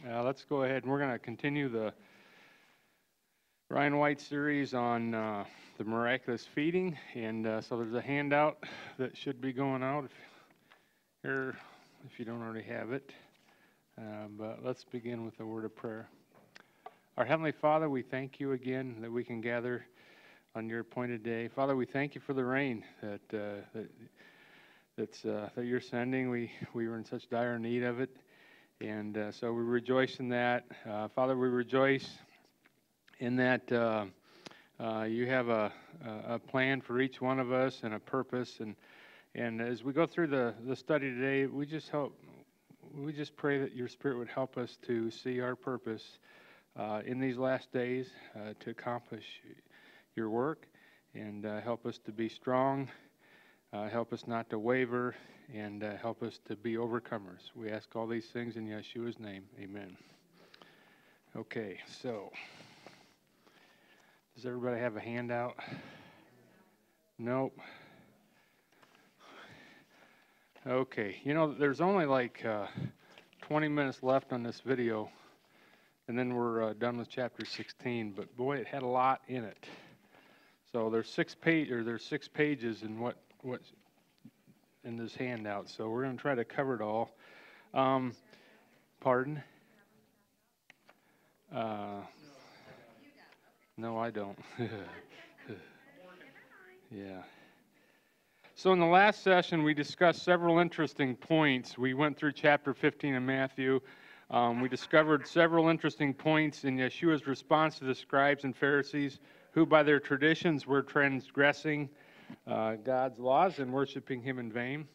Let's go ahead and we're going to continue the Ryan White series on the miraculous feeding. And so there's a handout that should be going out if you don't already have it. But let's begin with a word of prayer. Our Heavenly Father, we thank you again that we can gather on your appointed day. Father, we thank you for the rain that you're sending. We were in such dire need of it. And so we rejoice in that. Father, we rejoice in that you have a plan for each one of us and a purpose. And as we go through the study today, we just pray that your Spirit would help us to see our purpose in these last days to accomplish your work, and help us to be strong, help us not to waver, and help us to be overcomers. We ask all these things in Yeshua's name. Amen. Okay, so does everybody have a handout? Nope. Okay, there's only like 20 minutes left on this video, and then we're done with chapter 16. But boy, it had a lot in it. So there's six pages in what's in this handout. So we're going to try to cover it all. Pardon? No, I don't. Yeah. So in the last session, we discussed several interesting points. We went through chapter 15 of Matthew. We discovered several interesting points in Yeshua's response to the scribes and Pharisees, who by their traditions were transgressing God's laws and worshiping him in vain.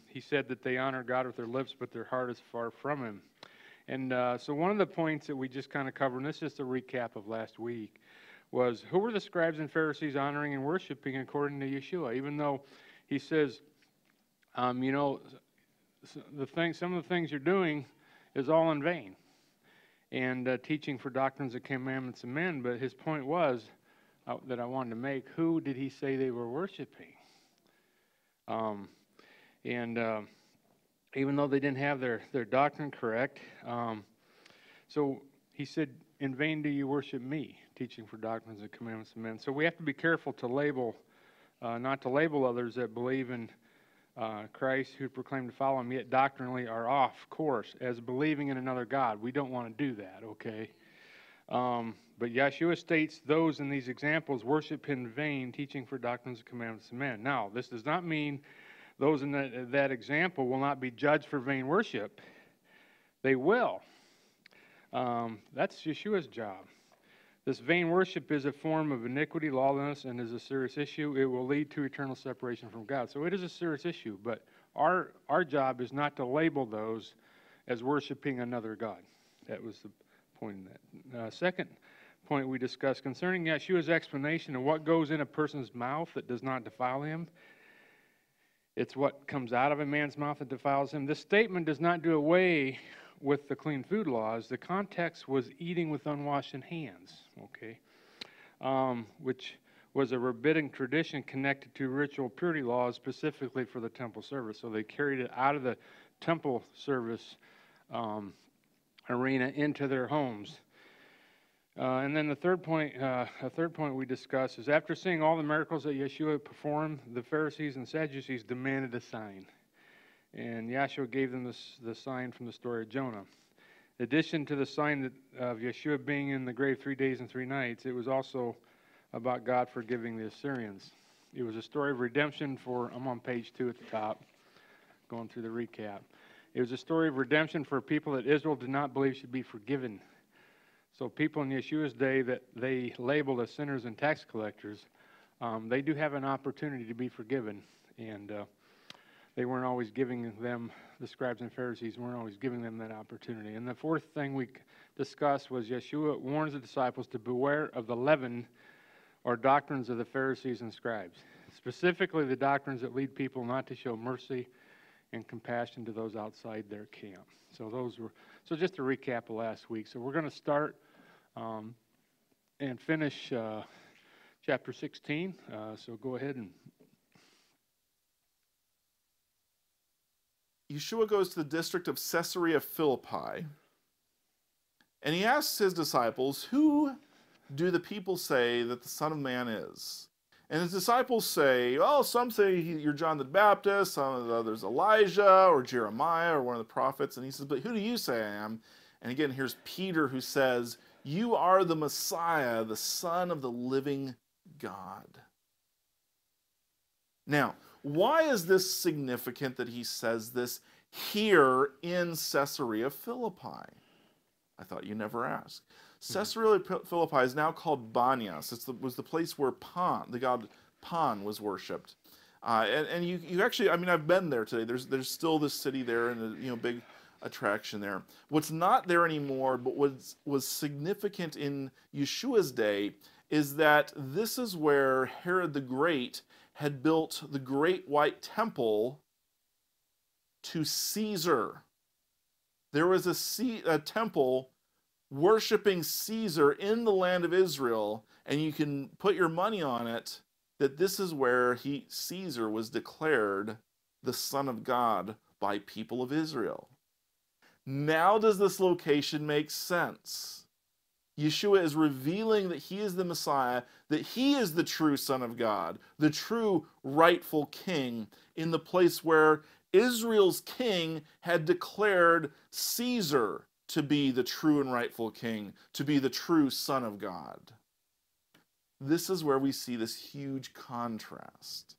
He said that they honor God with their lips, but their heart is far from him. And so one of the points that we just kind of covered, and this is just a recap of last week, was who were the scribes and Pharisees honoring and worshiping according to Yeshua? Even though he says, some of the things you're doing is all in vain, and teaching for doctrines of commandments of men. But his point was that I wanted to make: who did he say they were worshiping? Even though they didn't have their doctrine correct, so he said, "In vain do you worship me, teaching for doctrines and commandments of men." So we have to be careful to not to label others that believe in Christ, who proclaim to follow him, yet doctrinally are off course as believing in another God. We don't want to do that, okay? But Yeshua states those in these examples worship in vain, teaching for doctrines and commandments of men. Now, this does not mean those in that example will not be judged for vain worship. They will. That's Yeshua's job. This vain worship is a form of iniquity, lawlessness, and is a serious issue. It will lead to eternal separation from God. So it is a serious issue, but our job is not to label those as worshiping another God. That was the point in that. Second point we discussed concerning Yeshua's explanation of what goes in a person's mouth that does not defile him. It's what comes out of a man's mouth that defiles him. This statement does not do away with the clean food laws. The context was eating with unwashed hands, okay, which was a rabbinic tradition connected to ritual purity laws specifically for the temple service. So they carried it out of the temple service arena into their homes. And then a third point we discussed is after seeing all the miracles that Yeshua performed, the Pharisees and Sadducees demanded a sign. And Yeshua gave them the sign from the story of Jonah. In addition to the sign of Yeshua being in the grave 3 days and 3 nights, it was also about God forgiving the Assyrians. It was a story of redemption I'm on page 2 at the top, going through the recap. It was a story of redemption for people that Israel did not believe should be forgiven. So people in Yeshua's day that they labeled as sinners and tax collectors, they do have an opportunity to be forgiven. And they weren't always giving them, the scribes and Pharisees weren't always giving them that opportunity. And the fourth thing we discussed was Yeshua warns the disciples to beware of the leaven or doctrines of the Pharisees and scribes, specifically the doctrines that lead people not to show mercy and compassion to those outside their camp. So just a recap of last week. So we're going to start and finish chapter 16. So go ahead and Yeshua goes to the district of Caesarea Philippi. And he asks his disciples, who do the people say that the Son of Man is? And his disciples say, oh, some say you're John the Baptist, some of the others Elijah or Jeremiah or one of the prophets. And he says, but who do you say I am? And again, here's Peter who says, you are the Messiah, the Son of the living God. Now, why is this significant that he says this here in Caesarea Philippi? I thought you never asked. Caesarea Philippi is now called Banias. It was the place where Pan, the god Pan, was worshipped. And you actually, I mean, I've been there today. There's still this city there and a big attraction there. What's not there anymore, but was significant in Yeshua's day, is that this is where Herod the Great had built the great white temple to Caesar. There was a temple worshiping Caesar in the land of Israel, and you can put your money on it that this is where Caesar was declared the Son of God by people of Israel. Now does this location make sense? Yeshua is revealing that he is the Messiah, that he is the true Son of God, the true rightful king, in the place where Israel's king had declared Caesar to be the true and rightful king, to be the true Son of God. This is where we see this huge contrast.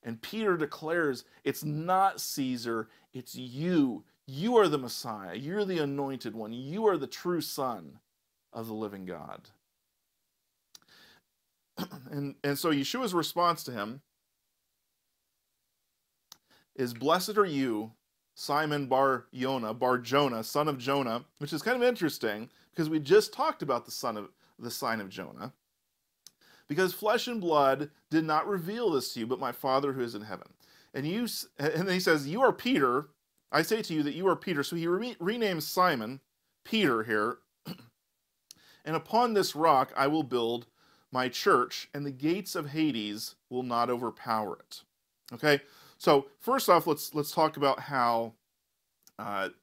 And Peter declares, it's not Caesar, it's you. You are the Messiah. You're the anointed one. You are the true Son of the living God. And so Yeshua's response to him is, blessed are you, Simon Bar Jonah, son of Jonah, which is kind of interesting because we just talked about the sign of Jonah. Because flesh and blood did not reveal this to you, but my Father who is in heaven. And then he says, you are Peter. I say to you that you are Peter. So he renames Simon Peter here. And upon this rock I will build my church, and the gates of Hades will not overpower it. Okay, so first off, let's talk about how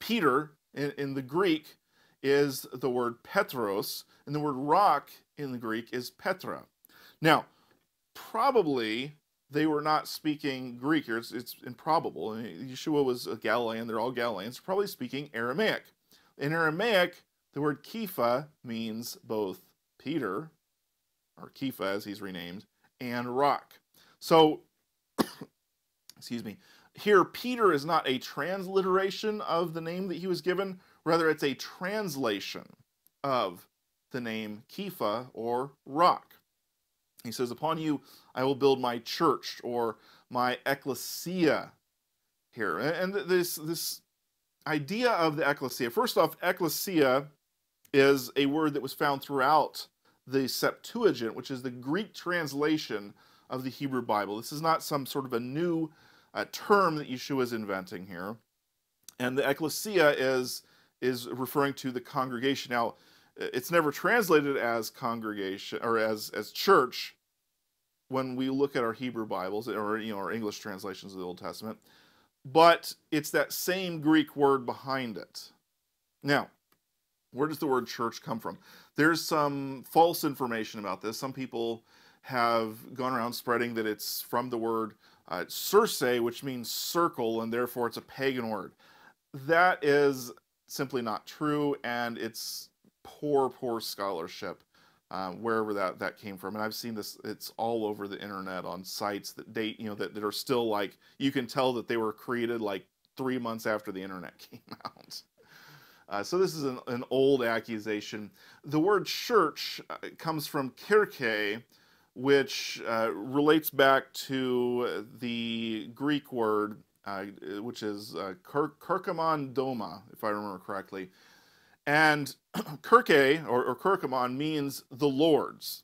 Peter in the Greek is the word Petros, and the word rock in the Greek is Petra. Now, probably they were not speaking Greek here. It's improbable. I mean, Yeshua was a Galilean. They're all Galileans. Probably speaking Aramaic. In Aramaic, the word Kepha means both Peter, or Kepha as he's renamed, and rock. So, excuse me, here Peter is not a transliteration of the name that he was given. Rather, it's a translation of the name Kepha, or rock. He says, upon you I will build my church, or my ecclesia here. And this idea of the ecclesia, first off, ecclesia is a word that was found throughout the Septuagint, which is the Greek translation of the Hebrew Bible. This is not some sort of a new term that Yeshua is inventing here. And the ecclesia is referring to the congregation. Now, it's never translated as congregation or as church when we look at our Hebrew Bibles or our English translations of the Old Testament, but it's that same Greek word behind it. Now, where does the word church come from? There's some false information about this. Some people have gone around spreading that it's from the word circe, which means circle, and therefore it's a pagan word. That is simply not true, and it's poor scholarship wherever that came from. And I've seen this, it's all over the internet on sites that date, that are still like, you can tell that they were created like 3 months after the internet came out. So this is an old accusation. The word church comes from kirche, which relates back to the Greek word, which is kirkamon doma, if I remember correctly. And kirche, or kirkamon, means the Lord's.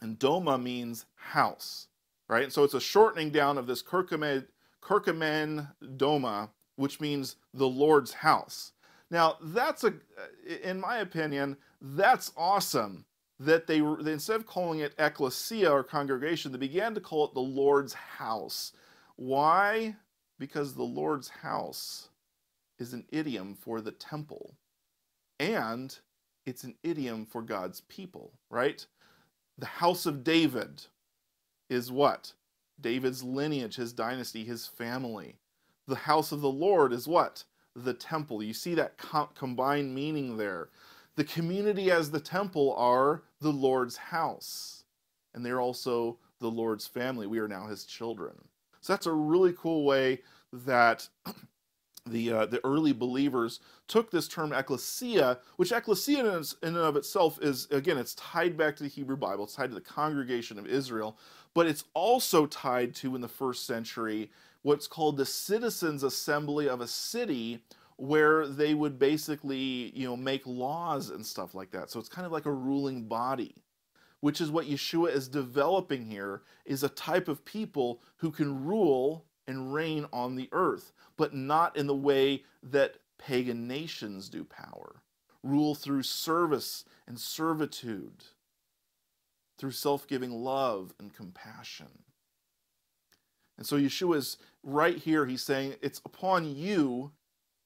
And doma means house, right? And so it's a shortening down of this kirkamen doma, which means the Lord's house. Now, in my opinion, that's awesome that they instead of calling it ecclesia or congregation, they began to call it the Lord's house. Why? Because the Lord's house is an idiom for the temple. And it's an idiom for God's people, right? The house of David is what? David's lineage, his dynasty, his family. The house of the Lord is what? The temple. You see that combined meaning there. The community as the temple are the Lord's house. And they're also the Lord's family. We are now his children. So that's a really cool way that the early believers took this term ecclesia, which ecclesia in and of itself is, again, it's tied back to the Hebrew Bible. It's tied to the congregation of Israel. But it's also tied to, in the first century, what's called the citizens' assembly of a city, where they would basically, make laws and stuff like that. So it's kind of like a ruling body, which is what Yeshua is developing here, is a type of people who can rule and reign on the earth, but not in the way that pagan nations do power. Rule through service and servitude, through self-giving love and compassion. And so Yeshua is right here, he's saying, it's upon you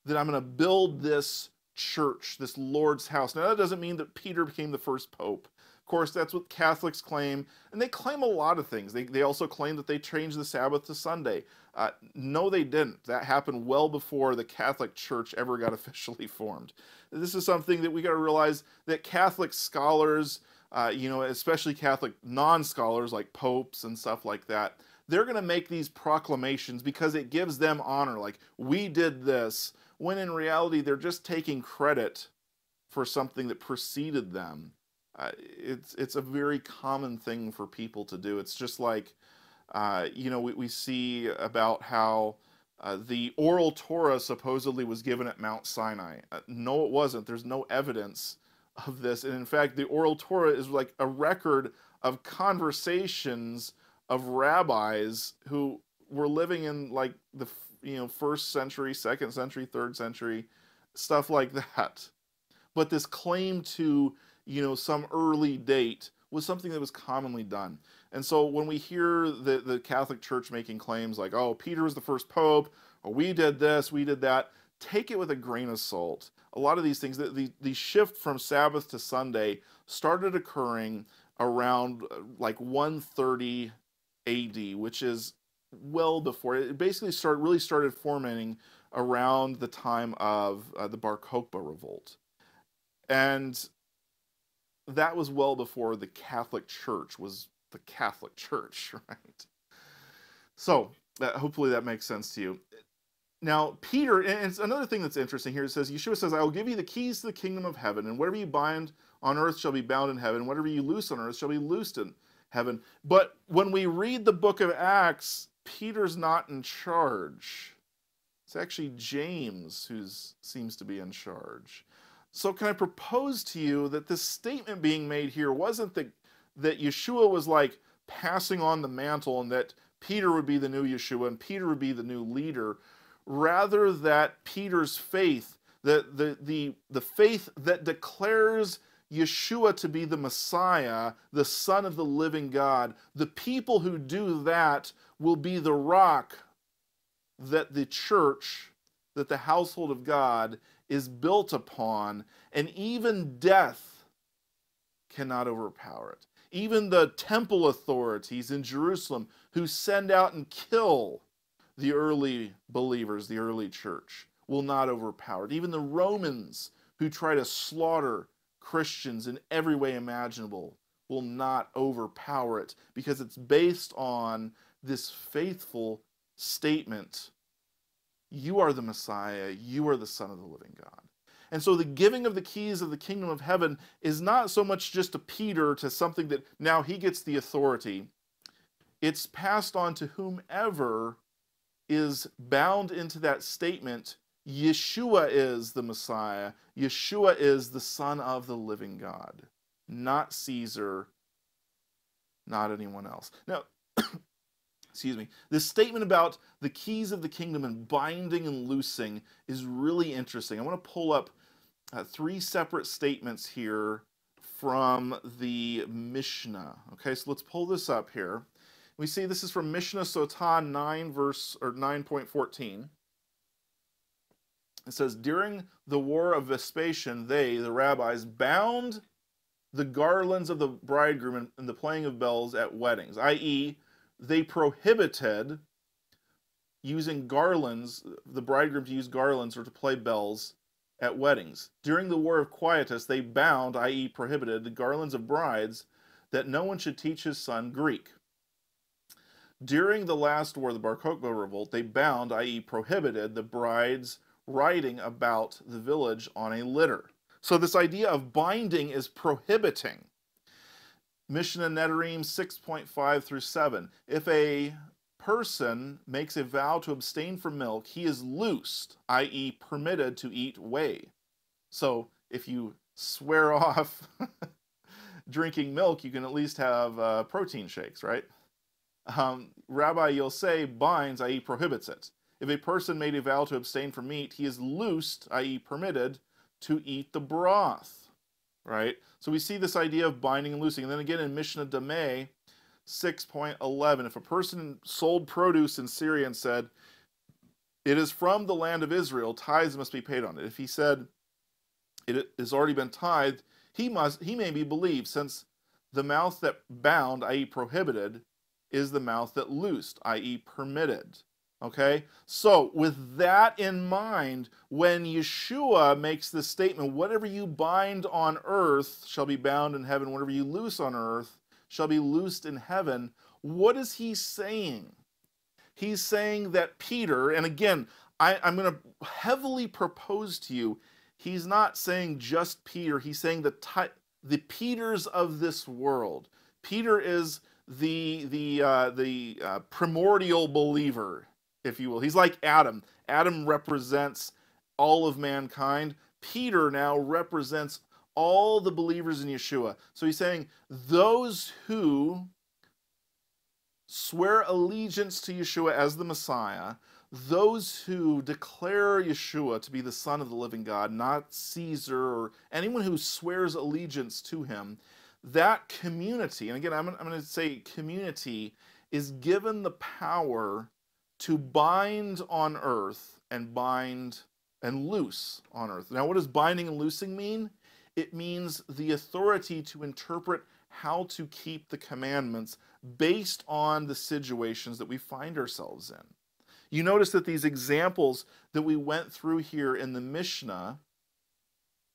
that I'm going to build this church, this Lord's house. Now, that doesn't mean that Peter became the first pope. Of course, that's what Catholics claim, and they claim a lot of things. They also claim that they changed the Sabbath to Sunday. No, they didn't. That happened well before the Catholic Church ever got officially formed. This is something that we got to realize, that Catholic scholars, especially Catholic non-scholars like popes and stuff like that, they're going to make these proclamations because it gives them honor, like, we did this, when in reality they're just taking credit for something that preceded them. It's a very common thing for people to do. It's just like, we see about how the oral Torah supposedly was given at Mount Sinai. No, it wasn't. There's no evidence of this. And in fact, the oral Torah is like a record of conversations of rabbis who were living in like the first century, second century, third century, stuff like that. But this claim to some early date was something that was commonly done. And so when we hear the Catholic Church making claims like, oh, Peter was the first pope, or we did this, we did that, take it with a grain of salt. A lot of these things, the shift from Sabbath to Sunday started occurring around like 130 AD, which is well before. It basically really started forming around the time of the Bar Kokhba revolt. And that was well before the Catholic Church was the Catholic Church, right? So hopefully that makes sense to you. Now, Peter, and it's another thing that's interesting here, it says, Yeshua says, I will give you the keys to the kingdom of heaven, and whatever you bind on earth shall be bound in heaven, whatever you loose on earth shall be loosed in heaven. But when we read the book of Acts, Peter's not in charge. It's actually James who seems to be in charge. So can I propose to you that this statement being made here wasn't that Yeshua was like passing on the mantle and that Peter would be the new Yeshua and Peter would be the new leader, rather that Peter's faith, the faith that declares Yeshua to be the Messiah, the Son of the living God, the people who do that will be the rock that the church, that the household of God is built upon, and even death cannot overpower it. Even the temple authorities in Jerusalem who send out and kill the early believers, the early church, will not overpower it. Even the Romans who try to slaughter Christians in every way imaginable will not overpower it, because it's based on this faithful statement: you are the Messiah, you are the Son of the living God. And so the giving of the keys of the kingdom of heaven is not so much just to Peter, to something that now he gets the authority. It's passed on to whomever is bound into that statement: Yeshua is the Messiah, Yeshua is the Son of the living God, not Caesar, not anyone else. Now, excuse me, this statement about the keys of the kingdom and binding and loosing is really interesting. I want to pull up 3 separate statements here from the Mishnah. Okay, so let's pull this up here. We see this is from Mishnah Sotah 9.14. It says, during the war of Vespasian, they, the rabbis, bound the garlands of the bridegroom and the playing of bells at weddings, i.e., they prohibited using garlands, the bridegroom to use garlands or to play bells at weddings. During the War of Quietus, they bound, i.e., prohibited, the garlands of brides that no one should teach his son Greek. During the last war, the Bar Kokhba revolt, they bound, i.e., prohibited, the brides riding about the village on a litter. So this idea of binding is prohibiting. Mishnah Nedarim 6.5 through 7. If a person makes a vow to abstain from milk, he is loosed, i.e., permitted to eat whey. So if you swear off drinking milk, you can at least have protein shakes, right? Rabbi Yosei binds, i.e., prohibits it. If a person made a vow to abstain from meat, he is loosed, i.e., permitted, to eat the broth, right? So we see this idea of binding and loosing. And then again in Mishnah Dameh 6.11, if a person sold produce in Syria and said, it is from the land of Israel, tithes must be paid on it. If he said, it has already been tithed, he may be believed, since the mouth that bound, i.e., prohibited, is the mouth that loosed, i.e., permitted. Okay? So, with that in mind, when Yeshua makes this statement, whatever you bind on earth shall be bound in heaven, whatever you loose on earth shall be loosed in heaven, what is he saying? He's saying that Peter, and again, I'm going to heavily propose to you, he's not saying just Peter, he's saying the Peters of this world. Peter is the primordial believer, if you will. He's like Adam. Adam represents all of mankind. Peter now represents all the believers in Yeshua. So he's saying those who swear allegiance to Yeshua as the Messiah, those who declare Yeshua to be the Son of the living God, not Caesar or anyone who swears allegiance to him, that community, and again, I'm going to say community, is given the power to bind on earth and bind and loose on earth. Now, what does binding and loosing mean? It means the authority to interpret how to keep the commandments based on the situations that we find ourselves in. You notice that these examples that we went through here in the Mishnah,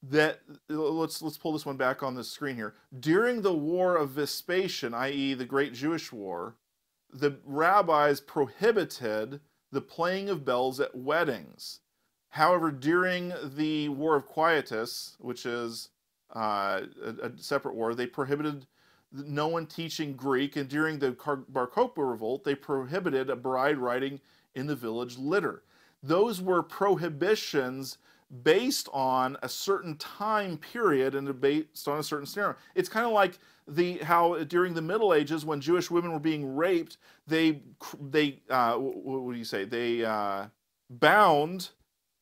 that let's pull this one back on the screen here. During the war of Vespasian, i.e. the Great Jewish War, the rabbis prohibited the playing of bells at weddings. However, during the War of Quietus, which is a separate war, they prohibited no one teaching Greek, and during the Bar Kokhba revolt, they prohibited a bride riding in the village litter. Those were prohibitions based on a certain time period and based on a certain scenario. It's kind of like how during the Middle Ages, when Jewish women were being raped, they bound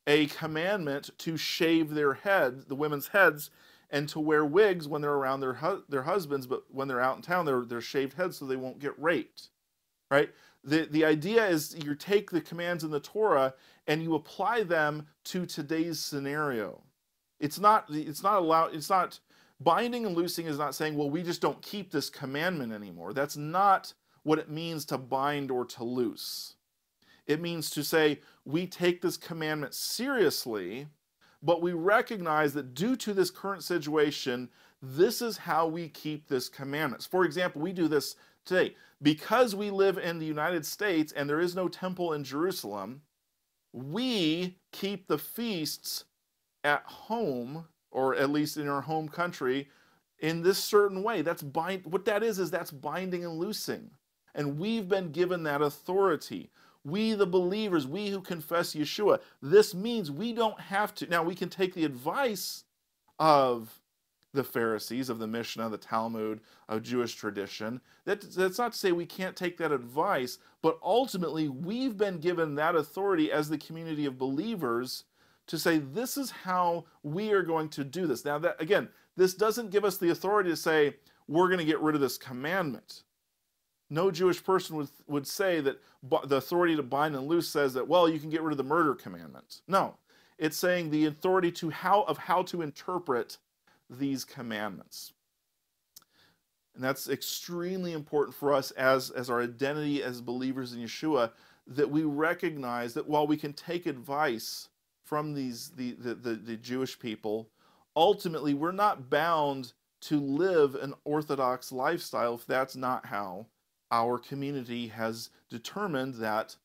a commandment to shave their head, the women's heads, and to wear wigs when they're around their husbands, but when they're out in town, they're shaved heads so they won't get raped, right? The idea is you take the commands in the Torah and you apply them to today's scenario. Binding and loosing is not saying, well, we just don't keep this commandment anymore. That's not what it means to bind or to loose. It means to say, we take this commandment seriously, but we recognize that due to this current situation, this is how we keep this commandment. For example, we do this today. Because we live in the United States and there is no temple in Jerusalem, we keep the feasts at home, or at least in our home country, in this certain way. What that is that's binding and loosing. And we've been given that authority. We, the believers, we who confess Yeshua, this means we don't have to. Now, we can take the advice of the Pharisees, of the Mishnah, the Talmud, of Jewish tradition. That's not to say we can't take that advice, but ultimately we've been given that authority as the community of believers to say this is how we are going to do this. Now, that again, this doesn't give us the authority to say we're going to get rid of this commandment. No Jewish person would say that the authority to bind and loose says that, well, you can get rid of the murder commandment. No. It's saying the authority of how to interpret these commandments. And that's extremely important for us as our identity as believers in Yeshua, that we recognize that while we can take advice from the Jewish people, ultimately we're not bound to live an Orthodox lifestyle if that's not how our community has determined that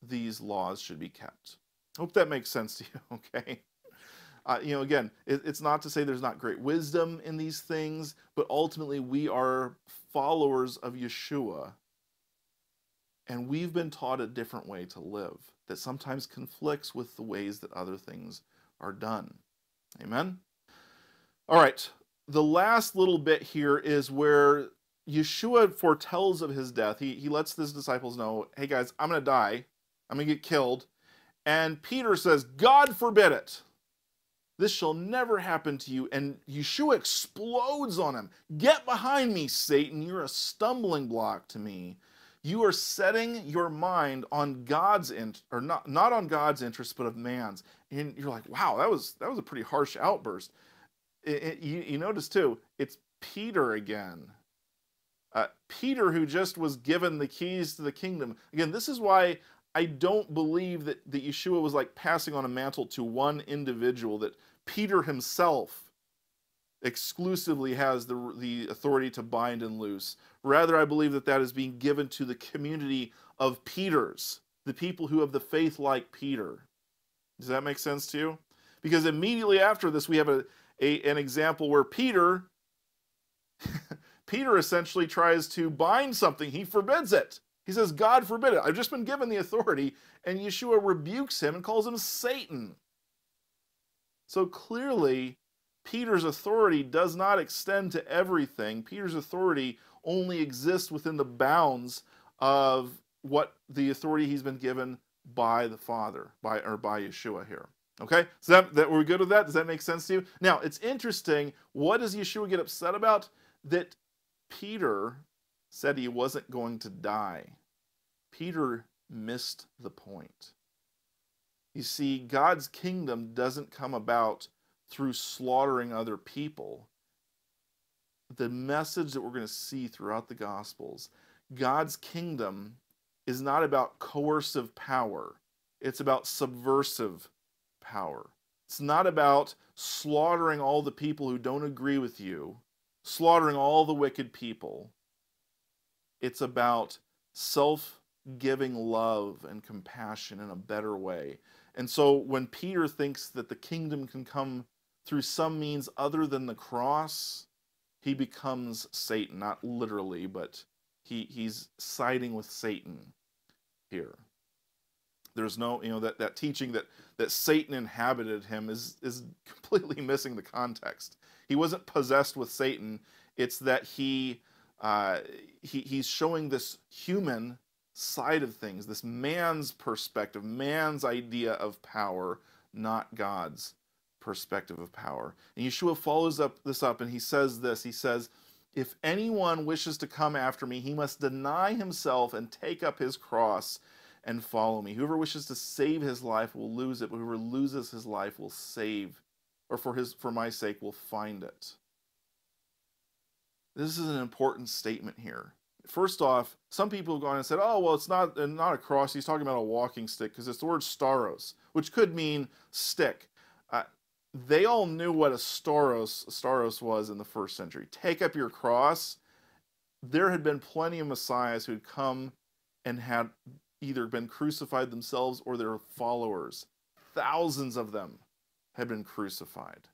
these laws should be kept. Hope that makes sense to you, okay? Again, it's not to say there's not great wisdom in these things, but ultimately we are followers of Yeshua, and we've been taught a different way to live that sometimes conflicts with the ways that other things are done. Amen? All right, the last little bit here is where Yeshua foretells of his death. He lets his disciples know, hey guys, I'm going to die. I'm going to get killed. And Peter says, God forbid it. This shall never happen to you. And Yeshua explodes on him. Get behind me, Satan. You're a stumbling block to me. You are setting your mind on God's not on God's interest, but of man's. And you're like, wow, that was a pretty harsh outburst. You notice too, it's Peter again. Peter, who just was given the keys to the kingdom. Again, this is why I don't believe that Yeshua was like passing on a mantle to one individual, that Peter himself exclusively has the authority to bind and loose. Rather, I believe that is being given to the community of Peters, the people who have the faith like Peter. Does that make sense to you? Because immediately after this, we have an example where Peter essentially tries to bind something. He forbids it. He says, God forbid it. I've just been given the authority. And Yeshua rebukes him and calls him Satan. So clearly, Peter's authority does not extend to everything. Peter's authority only exists within the bounds of what the authority he's been given by the Father, by Yeshua here. Okay? So that we're good with that? Does that make sense to you? Now, it's interesting. What does Yeshua get upset about? That Peter said he wasn't going to die. Peter missed the point. You see, God's kingdom doesn't come about through slaughtering other people. The message that we're going to see throughout the Gospels, God's kingdom is not about coercive power. It's about subversive power. It's not about slaughtering all the people who don't agree with you, slaughtering all the wicked people. It's about self-giving love and compassion in a better way. And so when Peter thinks that the kingdom can come through some means other than the cross, he becomes Satan. Not literally, but he's siding with Satan here. There's no, that teaching that Satan inhabited him is completely missing the context. He wasn't possessed with Satan. It's that he's showing this human side of things, this man's perspective, man's idea of power, not God's perspective of power. And Yeshua follows this up and he says this. He says, if anyone wishes to come after me, he must deny himself and take up his cross and follow me. Whoever wishes to save his life will lose it, but whoever loses his life will save, or for my sake will find it. This is an important statement here. First off, some people have gone and said, oh, well, it's not a cross. He's talking about a walking stick because it's the word stauros, which could mean stick. They all knew what a stauros was in the first century. Take up your cross. There had been plenty of messiahs who had come and had either been crucified themselves or their followers. Thousands of them had been crucified.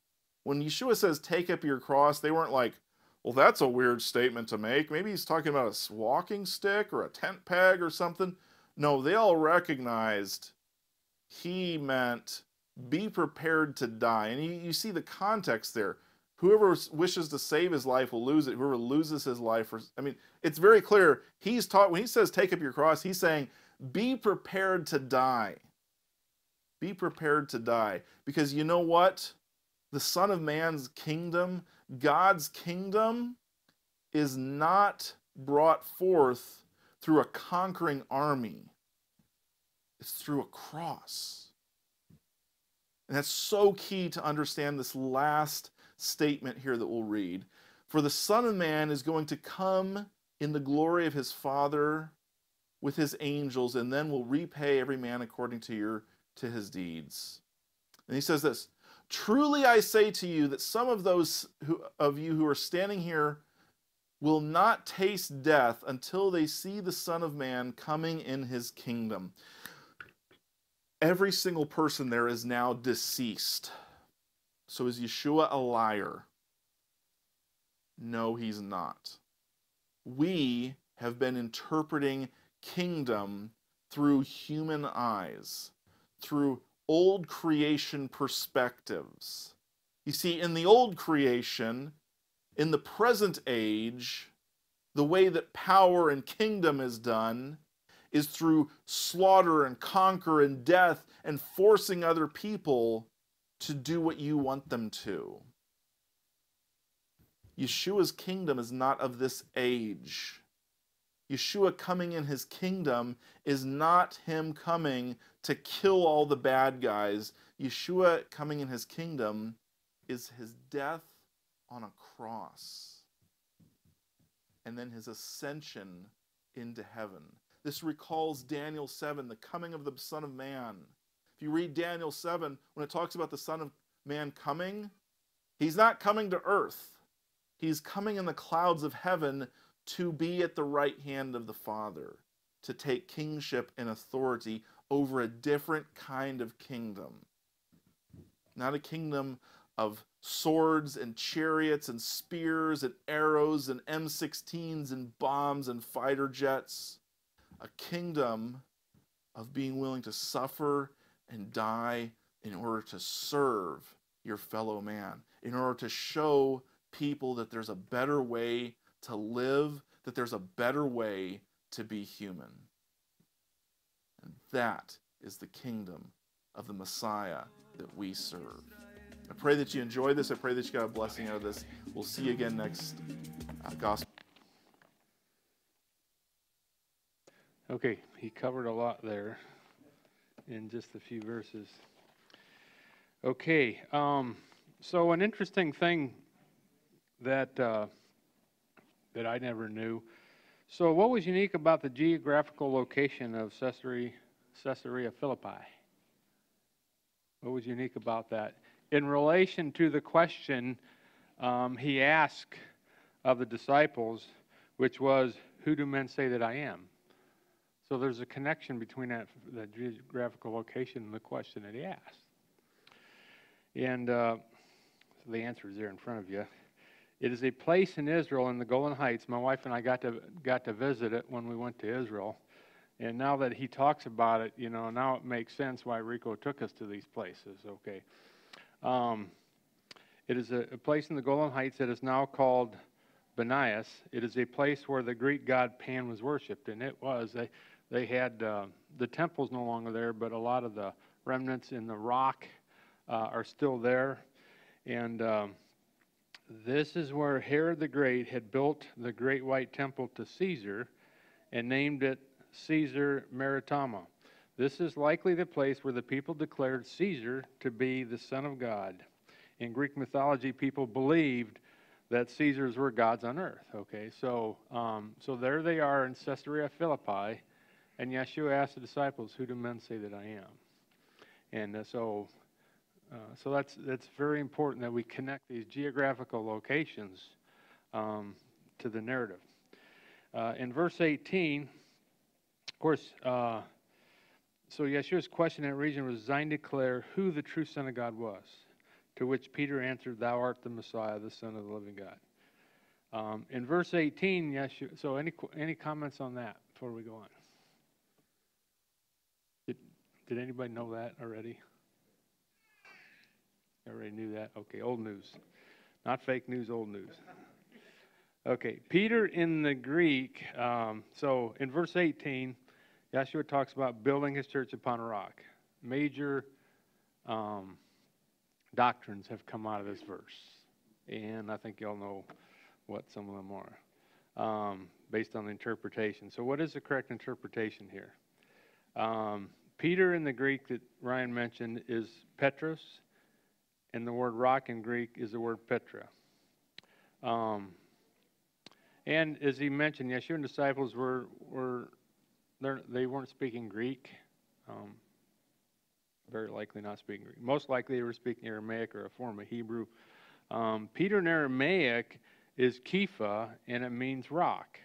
When Yeshua says, take up your cross, they weren't like, well, that's a weird statement to make. Maybe he's talking about a walking stick or a tent peg or something. No, they all recognized he meant be prepared to die. And you see the context there. Whoever wishes to save his life will lose it. Whoever loses his life, it's very clear. When he says take up your cross, he's saying be prepared to die. Be prepared to die. Because you know what? The Son of Man's kingdom, God's kingdom, is not brought forth through a conquering army. It's through a cross. And that's so key to understand this last statement here that we'll read. For the Son of Man is going to come in the glory of his Father with his angels, and then will repay every man according to his deeds. And he says this, truly I say to you that some of those of you who are standing here will not taste death until they see the Son of Man coming in his kingdom. Every single person there is now deceased. So is Yeshua a liar? No, he's not. We have been interpreting kingdom through human eyes, through old creation perspectives. You see, in the old creation, in the present age, the way that power and kingdom is done is through slaughter and conquer and death and forcing other people to do what you want them to. Yeshua's kingdom is not of this age. Yeshua coming in his kingdom is not him coming to kill all the bad guys. Yeshua coming in his kingdom is his death on a cross and then his ascension into heaven. This recalls Daniel 7, the coming of the Son of Man. If you read Daniel 7, when it talks about the Son of Man coming, he's not coming to earth. He's coming in the clouds of heaven to be at the right hand of the Father, to take kingship and authority over a different kind of kingdom. Not a kingdom of swords and chariots and spears and arrows and M16s and bombs and fighter jets. A kingdom of being willing to suffer and die in order to serve your fellow man, in order to show people that there's a better way to live, that there's a better way to be human. And that is the kingdom of the Messiah that we serve. I pray that you enjoy this. I pray that you got a blessing out of this. We'll see you again next gospel. Okay, he covered a lot there in just a few verses. Okay, so an interesting thing that that I never knew. So what was unique about the geographical location of Caesarea Philippi? What was unique about that? In relation to the question he asked of the disciples, which was, who do men say that I am? So there's a connection between that geographical location and the question that he asked. And so the answer is there in front of you. It is a place in Israel in the Golan Heights. My wife and I got to visit it when we went to Israel. And now that he talks about it, you know, now it makes sense why Rico took us to these places. Okay. It is a place in the Golan Heights that is now called Banias. It is a place where the Greek god Pan was worshipped, and it was. They had the temple's no longer there, but a lot of the remnants in the rock are still there. And this is where Herod the Great had built the great white temple to Caesar and named it Caesar Maritima. This is likely the place where the people declared Caesar to be the Son of God. In Greek mythology, people believed that Caesars were gods on earth. Okay, so there they are in Caesarea Philippi, and Yeshua asked the disciples, "Who do men say that I am?" And so that's very important that we connect these geographical locations to the narrative. In verse 18, of course, so Yeshua's question in that region was designed to declare who the true Son of God was, to which Peter answered, "Thou art the Messiah, the Son of the living God." In verse 18, Yeshua, so any comments on that before we go on? Did anybody know that already? Everybody knew that? Okay, old news. Not fake news, old news. Okay, Peter in the Greek, so in verse 18, Yeshua talks about building his church upon a rock. Major doctrines have come out of this verse, and I think y'all know what some of them are, based on the interpretation. So what is the correct interpretation here? Peter in the Greek that Ryan mentioned is Petros, and the word rock in Greek is the word Petra. And as he mentioned, Yeshua and disciples they weren't speaking Greek. Very likely not speaking Greek. Most likely they were speaking Aramaic or a form of Hebrew. Peter in Aramaic is Kepha, and it means rock.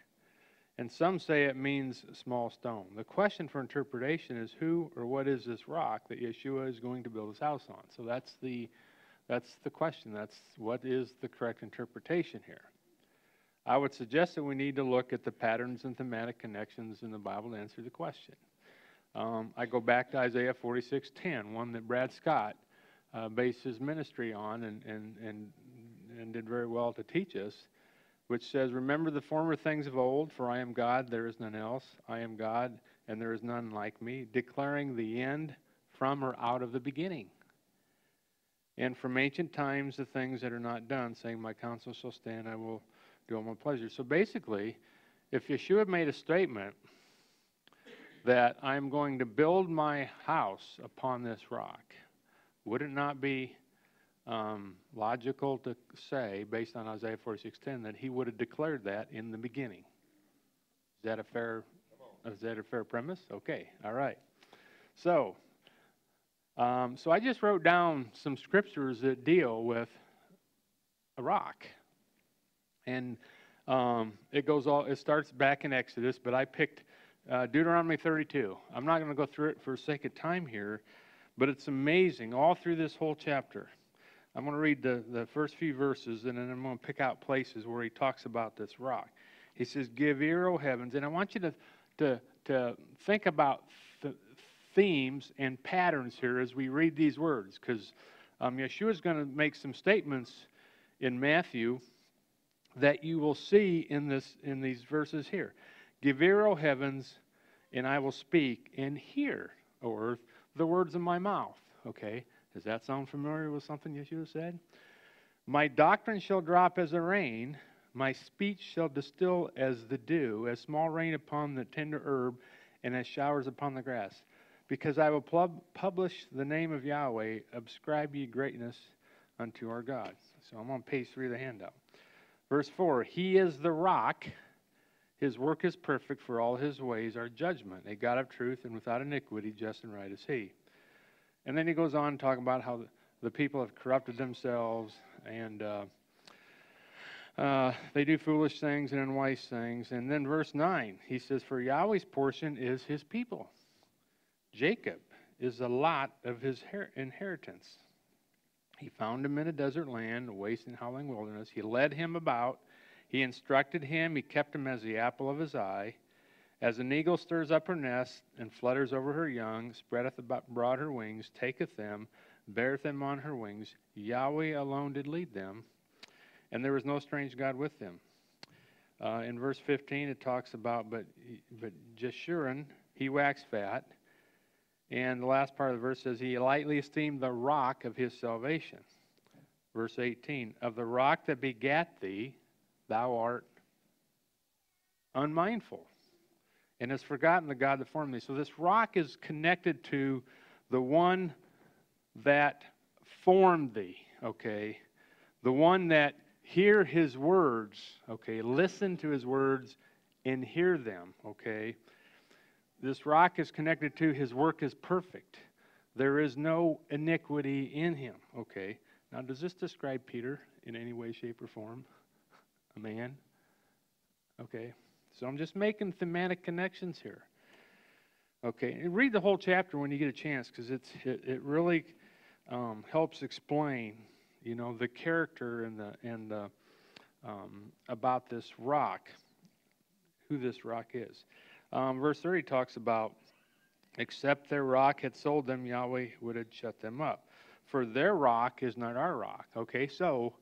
And some say it means small stone. The question for interpretation is who or what is this rock that Yeshua is going to build his house on? So that's the question. That's what is the correct interpretation here. I would suggest that we need to look at the patterns and thematic connections in the Bible to answer the question. I go back to Isaiah 46:10, one that Brad Scott based his ministry on and did very well to teach us, which says, "Remember the former things of old, for I am God, there is none else. I am God, and there is none like me, declaring the end from or out of the beginning. And from ancient times the things that are not done, saying, my counsel shall stand, I will do all my pleasure." So basically, if Yeshua made a statement that I'm going to build my house upon this rock, would it not be logical to say, based on Isaiah 46:10, that he would have declared that in the beginning? Is that a fair premise? Okay, all right. So I just wrote down some scriptures that deal with a rock, and it starts back in Exodus, but I picked Deuteronomy 32. I'm not going to go through it for sake of time here, but it's amazing all through this whole chapter. I'm going to read the first few verses, and then I'm going to pick out places where he talks about this rock. He says, "Give ear, O heavens," and I want you to think about themes and patterns here as we read these words, because Yeshua is going to make some statements in Matthew that you will see in these verses here. "Give ear, O heavens, and I will speak, and hear, O earth, the words of my mouth." Okay, does that sound familiar with something Yeshua said? "My doctrine shall drop as the rain, my speech shall distill as the dew, as small rain upon the tender herb, and as showers upon the grass. Because I will publish the name of Yahweh, ascribe ye greatness unto our God." So I'm on page 3 of the handout. Verse 4, "He is the rock, his work is perfect, for all his ways are judgment. A God of truth and without iniquity, just and right is he." And then he goes on talking about how the people have corrupted themselves, and they do foolish things and unwise things. And then verse 9, he says, "For Yahweh's portion is his people. Jacob is the lot of his inheritance. He found him in a desert land, a waste and howling wilderness. He led him about. He instructed him. He kept him as the apple of his eye. As an eagle stirs up her nest and flutters over her young, spreadeth abroad her wings, taketh them, beareth them on her wings. Yahweh alone did lead them, and there was no strange God with them." In verse 15, it talks about, but Jeshurun, he waxed fat. And the last part of the verse says, "He lightly esteemed the rock of his salvation." Verse 18, "Of the rock that begat thee, thou art unmindful, and hast forgotten the God that formed thee." So this rock is connected to the one that formed thee, okay? The one that hear his words, okay? Listen to his words and hear them, okay? This rock is connected to his work is perfect. There is no iniquity in him, okay? Now, does this describe Peter in any way, shape, or form? A man? Okay, so I'm just making thematic connections here. Okay, and read the whole chapter when you get a chance, because it really helps explain, the character and about this rock, who this rock is. Verse 30 talks about, "Except their rock had sold them, Yahweh would have shut them up. For their rock is not our rock." Okay, so,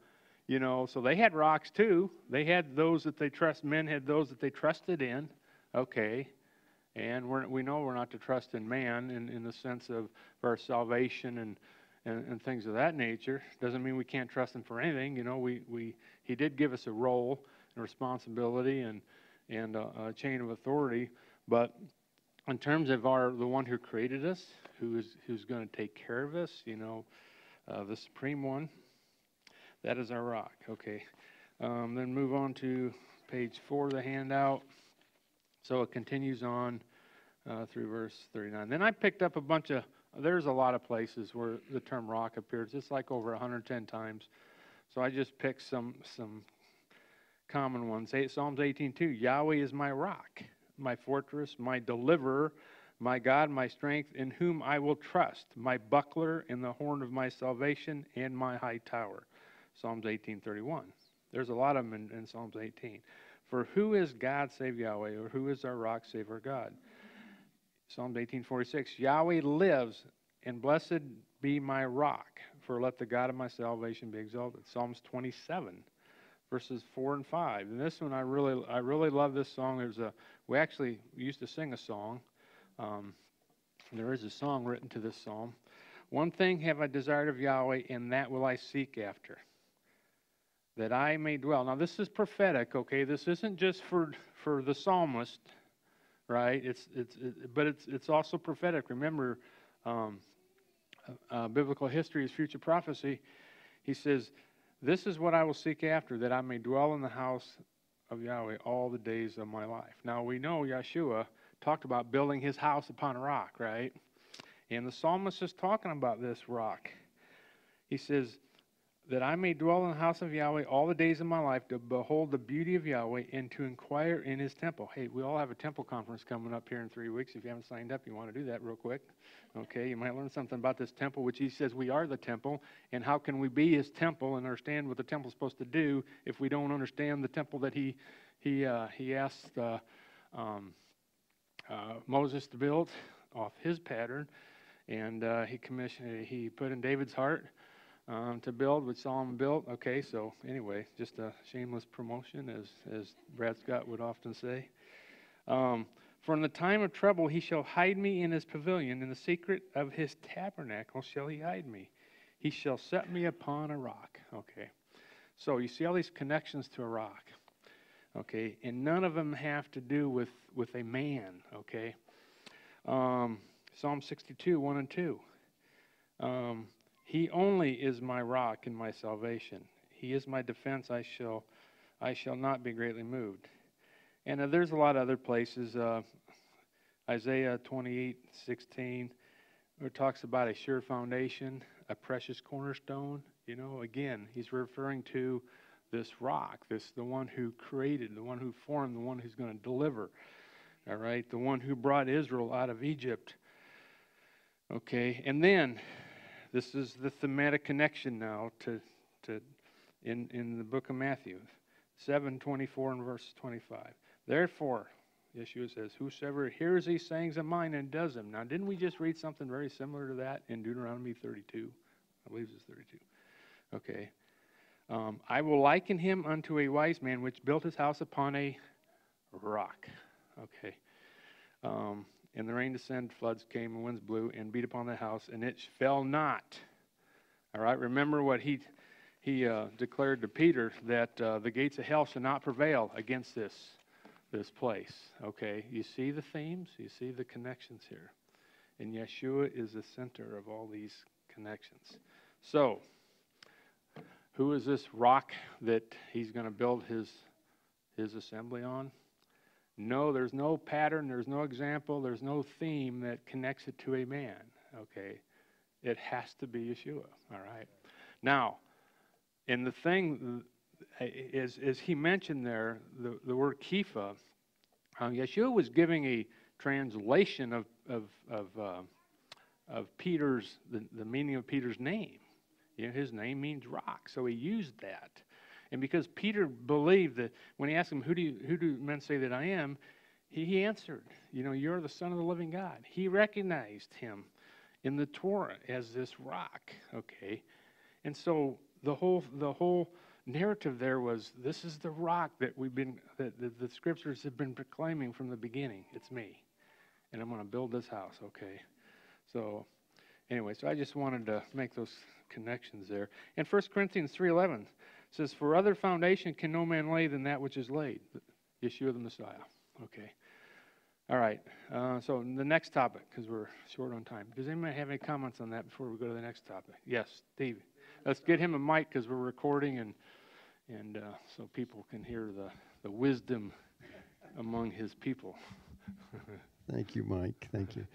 so they had rocks too. They had those that they trust. Men had those that they trusted in. Okay, and we know we're not to trust in man in the sense of our salvation and things of that nature. Doesn't mean we can't trust him for anything. He did give us a role and responsibility and a chain of authority, but in terms of the one who created us, who's going to take care of us, the Supreme One, that is our rock. Okay. Then move on to page 4 of the handout. So it continues on through verse 39. Then I picked up there's a lot of places where the term rock appears. It's like over 110 times. So I just picked some common ones. Psalms 18:2, Yahweh is my rock, my fortress, my deliverer, my God, my strength, in whom I will trust, my buckler and the horn of my salvation and my high tower. Psalms 18:31. There's a lot of them in Psalms 18. For who is God save Yahweh, or who is our rock save our God? Psalms 18:46, Yahweh lives, and blessed be my rock, for let the God of my salvation be exalted. Psalms 27, verses 4 and 5. And this one, I really love this song. We used to sing a song. There is a song written to this psalm. One thing have I desired of Yahweh, and that will I seek after, that I may dwell. Now this is prophetic, okay? This isn't just for the psalmist, right? But it's also prophetic. Remember, biblical history is future prophecy. He says, this is what I will seek after, that I may dwell in the house of Yahweh all the days of my life. Now we know Yeshua talked about building his house upon a rock, right? And the psalmist is talking about this rock. He says, that I may dwell in the house of Yahweh all the days of my life, to behold the beauty of Yahweh and to inquire in his temple. Hey, we all have a temple conference coming up here in 3 weeks. If you haven't signed up, you want to do that real quick. Okay, you might learn something about this temple, which he says we are the temple. And how can we be his temple and understand what the temple's supposed to do if we don't understand the temple that he asked Moses to build off his pattern, and he put in David's heart to build, which Solomon built. Okay, so anyway, just a shameless promotion, as Brad Scott would often say. For in the time of trouble he shall hide me in his pavilion, in the secret of his tabernacle shall he hide me. He shall set me upon a rock. Okay, so you see all these connections to a rock. Okay, and none of them have to do with a man. Okay, Psalm 62, 1 and 2. He only is my rock and my salvation. He is my defense. I shall not be greatly moved. And there's a lot of other places. Isaiah 28:16, where it talks about a sure foundation, a precious cornerstone. Again, he's referring to this rock, the one who created, the one who formed, the one who's going to deliver. All right, the one who brought Israel out of Egypt. Okay, and then this is the thematic connection now in the book of Matthew 7:24 and verse 25. Therefore, Yeshua says, whosoever hears these sayings of mine and does them. Now, didn't we just read something very similar to that in Deuteronomy 32? I believe it's 32. Okay. I will liken him unto a wise man which built his house upon a rock. Okay. And the rain descended, floods came, and winds blew and beat upon the house, and it fell not. All right. Remember what he declared to Peter, that the gates of hell shall not prevail against this place. Okay. You see the themes? You see the connections here. And Yeshua is the center of all these connections. So, who is this rock that he's going to build his assembly on? No, there's no pattern, there's no example, there's no theme that connects it to a man. Okay, it has to be Yeshua. All right. Now, and the thing is he mentioned there the word Kepha. Yeshua was giving a translation of Peter's the meaning of Peter's name. His name means rock, so he used that. And because Peter believed that when he asked him, who do men say that I am? He answered, you're the Son of the living God. He recognized him in the Torah as this rock. Okay, and so the whole narrative there was, this is the rock that the scriptures have been proclaiming from the beginning. It's me, and I'm going to build this house. Okay, so anyway, so I just wanted to make those connections there. And 1 Corinthians 3:11 says, for other foundation can no man lay than that which is laid, Yeshua the Messiah. Okay. All right. So the next topic, because we're short on time. Does anybody have any comments on that before we go to the next topic? Yes, Steve. Let's get him a mic because we're recording, and so people can hear the wisdom among his people. Thank you, Mike. Thank you.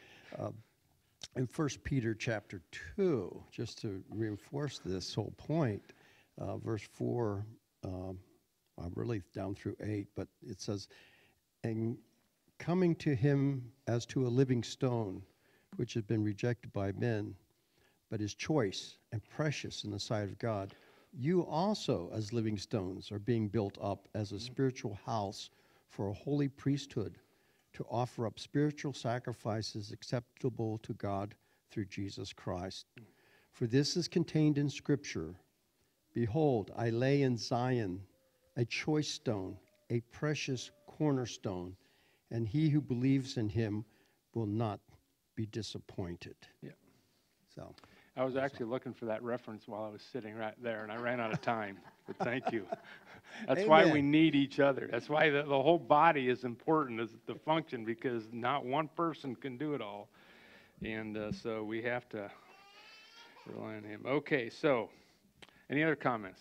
In 1 Peter chapter 2, just to reinforce this whole point, verse 4, really down through 8, but it says, and coming to him as to a living stone, which has been rejected by men, but is choice and precious in the sight of God, you also, as living stones, are being built up as a spiritual house for a holy priesthood, to offer up spiritual sacrifices acceptable to God through Jesus Christ. For this is contained in Scripture. Behold, I lay in Zion a choice stone, a precious cornerstone, and he who believes in him will not be disappointed. Yeah. So I was actually looking for that reference while I was sitting right there, and I ran out of time. But thank you. That's why we need each other. That's why the whole body is important as the function, because not one person can do it all. And so we have to rely on him. Okay, so any other comments?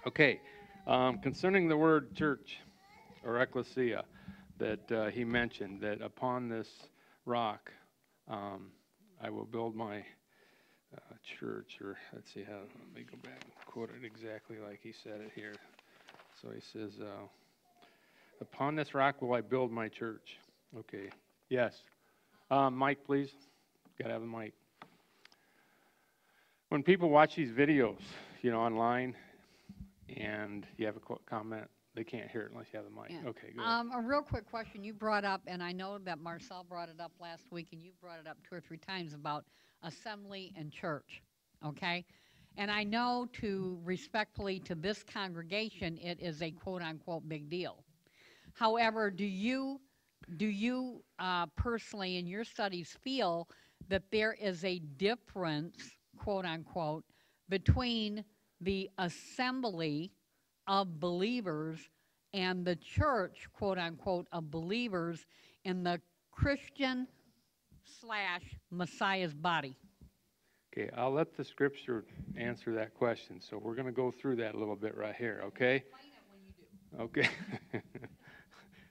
Okay, concerning the word church or ecclesia that he mentioned, that upon this rock I will build my church, or let's see how, let me go back and quote it exactly like he said it here. So he says, upon this rock will I build my church. Okay, yes. Mike, please. Got to have the mic. When people watch these videos, online, and you have a comment, they can't hear it unless you have the mic. Yeah. Okay, go ahead. A real quick question you brought up, and I know that Marcel brought it up last week, and you brought it up 2 or 3 times about assembly and church, okay? And I know respectfully to this congregation, it is a quote-unquote big deal. However, do you personally in your studies feel that there is a difference, quote-unquote, between the assembly of believers and the church, quote-unquote, of believers in the Christian/Messiah's body? Okay, I'll let the scripture answer that question. So we're going to go through that a little bit right here, okay? Okay.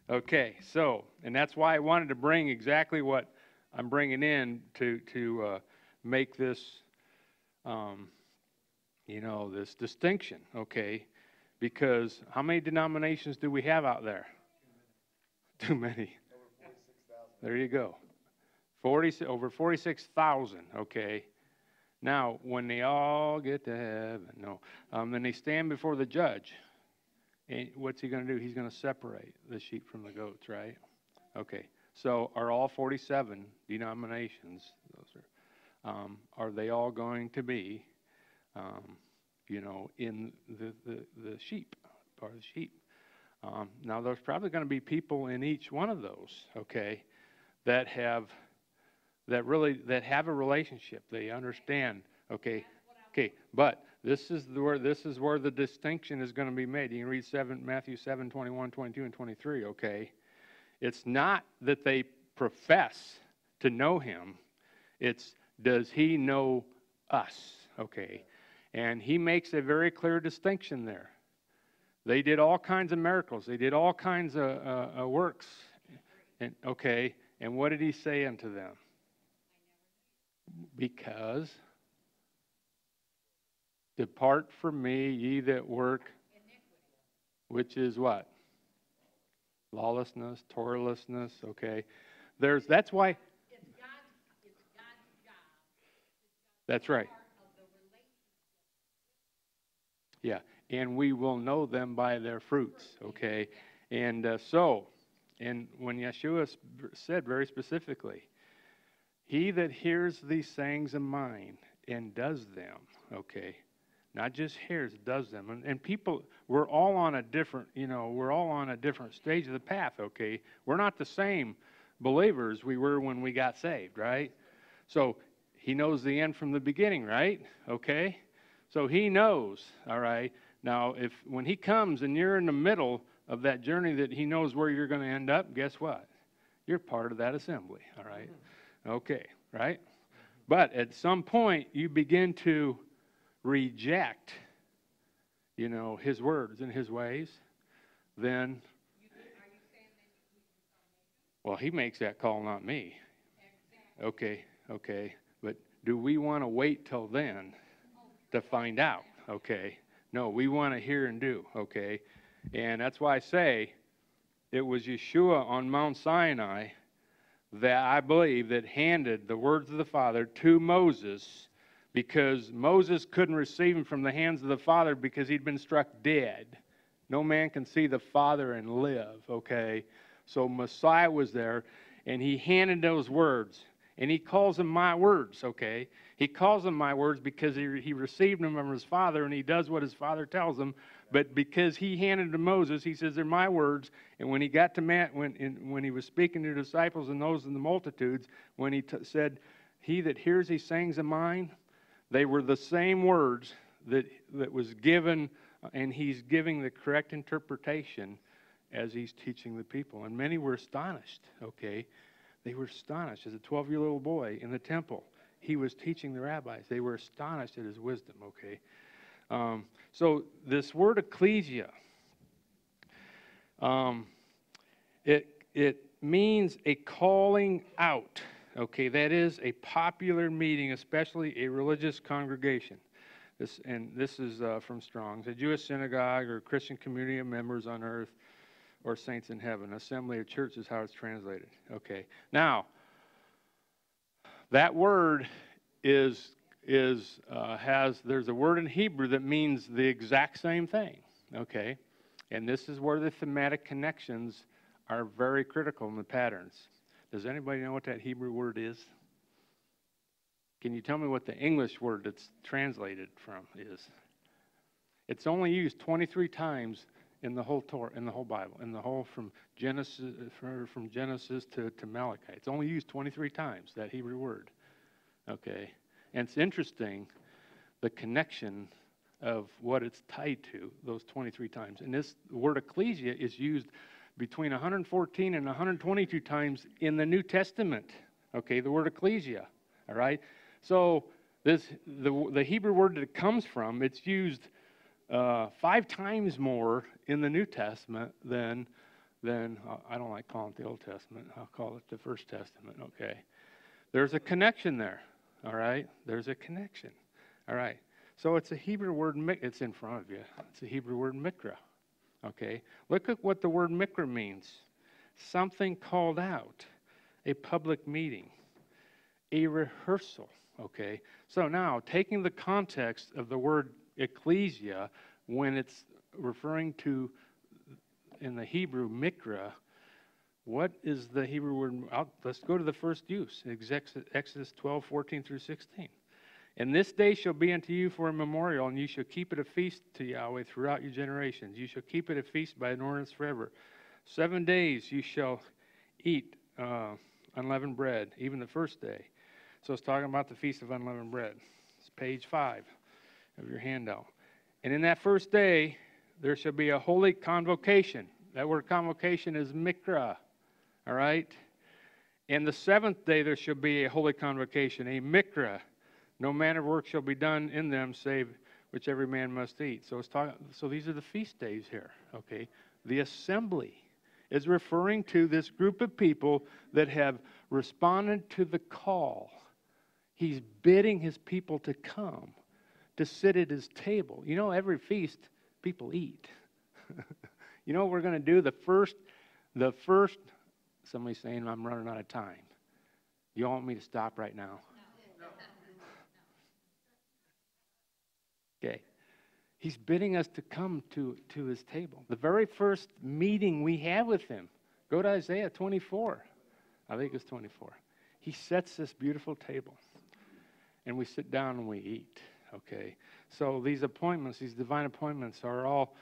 Okay, so, and that's why I wanted to bring exactly what I'm bringing in to make this, this distinction, okay? Because how many denominations do we have out there? Too many. Over 46,000. There you go. Over 46,000, okay? Now, when they all get to heaven, then they stand before the judge. And what's he going to do? He's going to separate the sheep from the goats, right? Okay. So are all 47 denominations, are they all going to be, in the sheep, part of the sheep? Now, there's probably going to be people in each one of those, okay, that have a relationship. They understand, okay, but this is where the distinction is going to be made. You can read Matthew 7, 21, 22, and 23, okay? It's not that they profess to know him. It's, does he know us, okay? And he makes a very clear distinction there. They did all kinds of miracles. They did all kinds of works. And and what did he say unto them? Because depart from me, ye that work, which is what? Lawlessness, toilessness, okay. That's why. It's God's job. That's right. Yeah, and we will know them by their fruits, okay. And and when Yeshua said very specifically, he that hears these sayings of mine and does them, okay, not just hears, does them. And people, we're all on a different stage of the path, okay? We're not the same believers we were when we got saved, right? So he knows the end from the beginning, right? Okay? So he knows, all right? Now, when he comes and you're in the middle of that journey that he knows where you're going to end up, guess what? you're part of that assembly, all right? Okay, right? But at some point, you begin to reject, his words and his ways, then, well, he makes that call, not me. Okay. But do we want to wait till then to find out? Okay. No, we want to hear and do. Okay. And that's why I say it was Yeshua on Mount Sinai that I believe that handed the words of the Father to Moses, because Moses couldn't receive him from the hands of the Father because he'd been struck dead. No man can see the Father and live, okay? So Messiah was there, and he handed those words, and he calls them my words, okay? He calls them my words because he received them from his Father, and he does what his Father tells him. But because he handed them to Moses, he says they're my words. And when he got to when he was speaking to the disciples and those in the multitudes, when he said, "He that hears these sayings of mine," they were the same words that was given, and he's giving the correct interpretation as he's teaching the people. And many were astonished, okay? They were astonished. As a 12-year-old boy in the temple, he was teaching the rabbis. They were astonished at his wisdom, okay? So this word ecclesia, it means a calling out, okay? That is a popular meeting, especially a religious congregation. This is from Strong's, a Jewish synagogue or Christian community of members on earth or saints in heaven. Assembly of church is how it's translated. Okay. Now, that word there's a word in Hebrew that means the exact same thing. Okay. And this is where the thematic connections are very critical in the patterns. Does anybody know what that Hebrew word is? Can you tell me what the English word that's translated from is? It's only used 23 times in the whole Torah, in the whole Bible, in the whole from Genesis to Malachi. It's only used 23 times, that Hebrew word. Okay, and it's interesting the connection of what it's tied to those 23 times. And this word ecclesia is used between 114 and 122 times in the New Testament. Okay, the word ecclesia. All right, so the Hebrew word that it comes from, it's used 5 times more in the New Testament than I don't like calling it the Old Testament. I'll call it the First Testament. Okay, there's a connection there. All right, there's a connection. All right, so it's a Hebrew word. It's in front of you. It's a Hebrew word mikra. Okay, look at what the word mikra means. Something called out, a public meeting, a rehearsal. Okay, so now taking the context of the word ecclesia, when it's referring to, in the Hebrew, mikra, what is the Hebrew word? Let's go to the first use, Exodus 12, 14 through 16. And this day shall be unto you for a memorial, and you shall keep it a feast to Yahweh throughout your generations. You shall keep it a feast by an ordinance forever. 7 days you shall eat unleavened bread, even the first day. So it's talking about the Feast of Unleavened Bread. It's page 5 of your handout. And in that first day, there shall be a holy convocation. That word convocation is mikra, all right? And the 7th day, there shall be a holy convocation, a mikra. No manner of work shall be done in them, save which every man must eat. So so these are the feast days here, okay? The assembly is referring to this group of people that have responded to the call. He's bidding his people to come, to sit at his table. You know, every feast, people eat. You know what we're going to do? The first, somebody's saying I'm running out of time. You want me to stop right now? No. Okay. He's bidding us to come to his table. The very first meeting we have with him, go to Isaiah 24. I think it's 24. He sets this beautiful table, and we sit down and we eat. Okay. So these appointments, these divine appointments are all,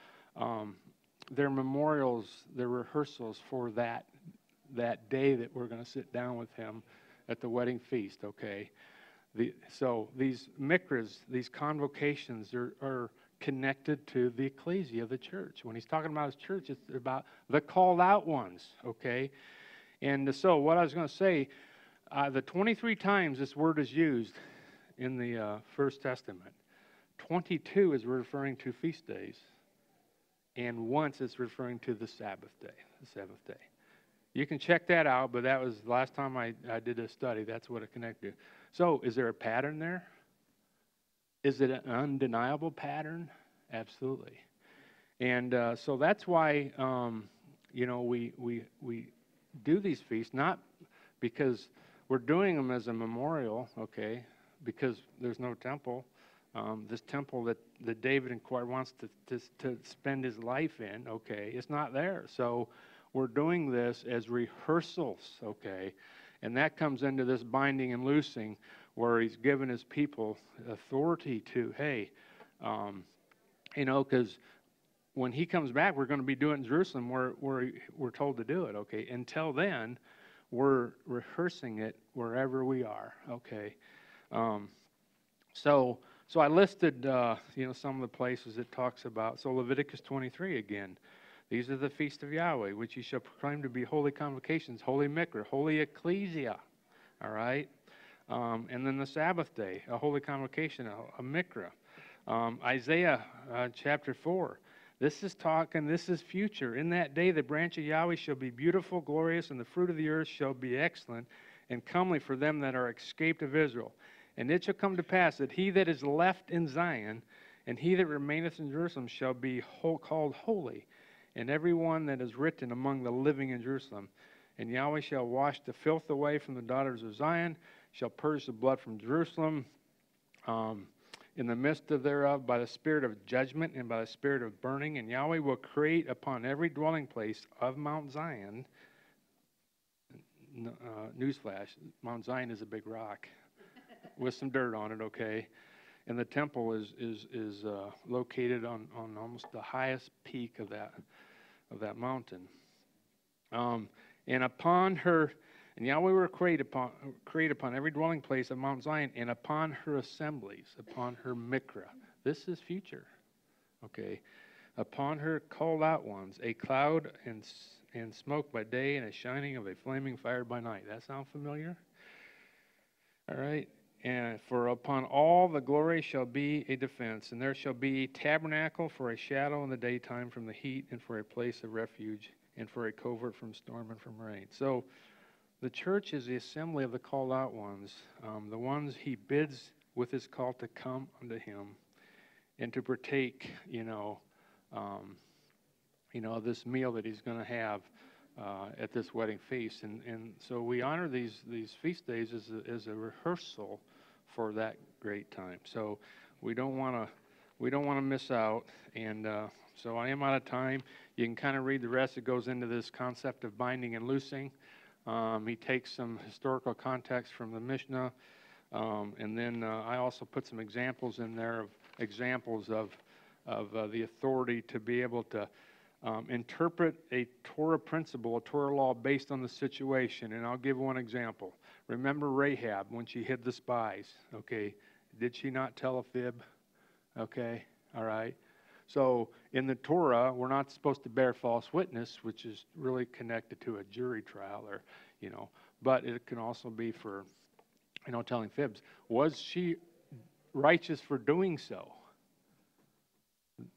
they're memorials, they're rehearsals for that day that we're going to sit down with him at the wedding feast, okay? So these mikras, these convocations are connected to the ecclesia, the church. When he's talking about his church, it's about the called out ones, okay? And so what I was going to say, the 23 times this word is used in the First Testament, 22 is referring to feast days, and once it's referring to the Sabbath day, the seventh day. You can check that out, but that was the last time I did a study. That's what it connected to. So is there a pattern there? Is it an undeniable pattern? Absolutely. And so that's why, we do these feasts, not because we're doing them as a memorial, okay, because there's no temple. This temple that David inquired wants to spend his life in, okay, it's not there. So we're doing this as rehearsals, okay, and that comes into this binding and loosing where he's given his people authority to, hey, because when he comes back, we're going to be doing it in Jerusalem where we're told to do it, okay. Until then, we're rehearsing it wherever we are, okay. So I listed, some of the places it talks about. So Leviticus 23 again. These are the feasts of Yahweh, which ye shall proclaim to be holy convocations, holy mikra, holy ecclesia, all right? And then the Sabbath day, a holy convocation, a mikra. Isaiah chapter 4. This is future. In that day the branch of Yahweh shall be beautiful, glorious, and the fruit of the earth shall be excellent and comely for them that are escaped of Israel. And it shall come to pass that he that is left in Zion and he that remaineth in Jerusalem shall be called holy, and every one that is written among the living in Jerusalem. And Yahweh shall wash the filth away from the daughters of Zion, shall purge the blood from Jerusalem, in the midst of thereof by the spirit of judgment and by the spirit of burning. And Yahweh will create upon every dwelling place of Mount Zion. Newsflash, Mount Zion is a big rock with some dirt on it, okay? And the temple is located on almost the highest peak of that mountain. And upon her, and Yahweh will create upon every dwelling place of Mount Zion, and upon her assemblies, upon her mikra. This is future, okay? Upon her called out ones, a cloud and smoke by day, and a shining of a flaming fire by night. That sound familiar? All right. And for upon all the glory shall be a defense, and there shall be a tabernacle for a shadow in the daytime from the heat, and for a place of refuge, and for a covert from storm and from rain. So the church is the assembly of the called out ones, the ones he bids with his call to come unto him and to partake, this meal that he's going to have at this wedding feast. And so we honor these feast days as a rehearsal for that great time. So we don't want to miss out. And so I am out of time. You can kind of read the rest. It goes into this concept of binding and loosing. He takes some historical context from the Mishnah, and then I also put some examples in there of examples of the authority to be able to interpret a Torah principle, a Torah law based on the situation. And I'll give one example. Remember Rahab when she hid the spies, okay? Did she not tell a fib? Okay, all right. So in the Torah, we're not supposed to bear false witness, which is really connected to a jury trial, or, but it can also be for, telling fibs. Was she righteous for doing so?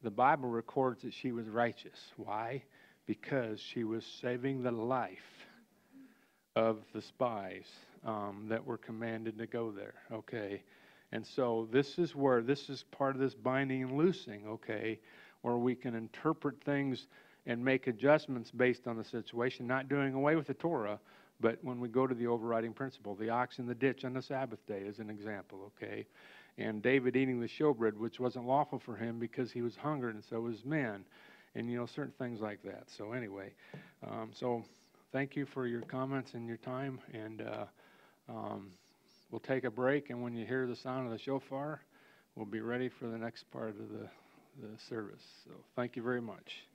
The Bible records that she was righteous. Why? Because she was saving the life of the spies that were commanded to go there, okay? And so this is part of this binding and loosing, okay, where we can interpret things and make adjustments based on the situation, not doing away with the Torah, but when we go to the overriding principle, the ox in the ditch on the Sabbath day is an example, okay? And David eating the showbread, which wasn't lawful for him because he was hungry, and so was men, and certain things like that. So anyway, so thank you for your comments and your time, and we'll take a break, and when you hear the sound of the shofar, we'll be ready for the next part of the service. So thank you very much.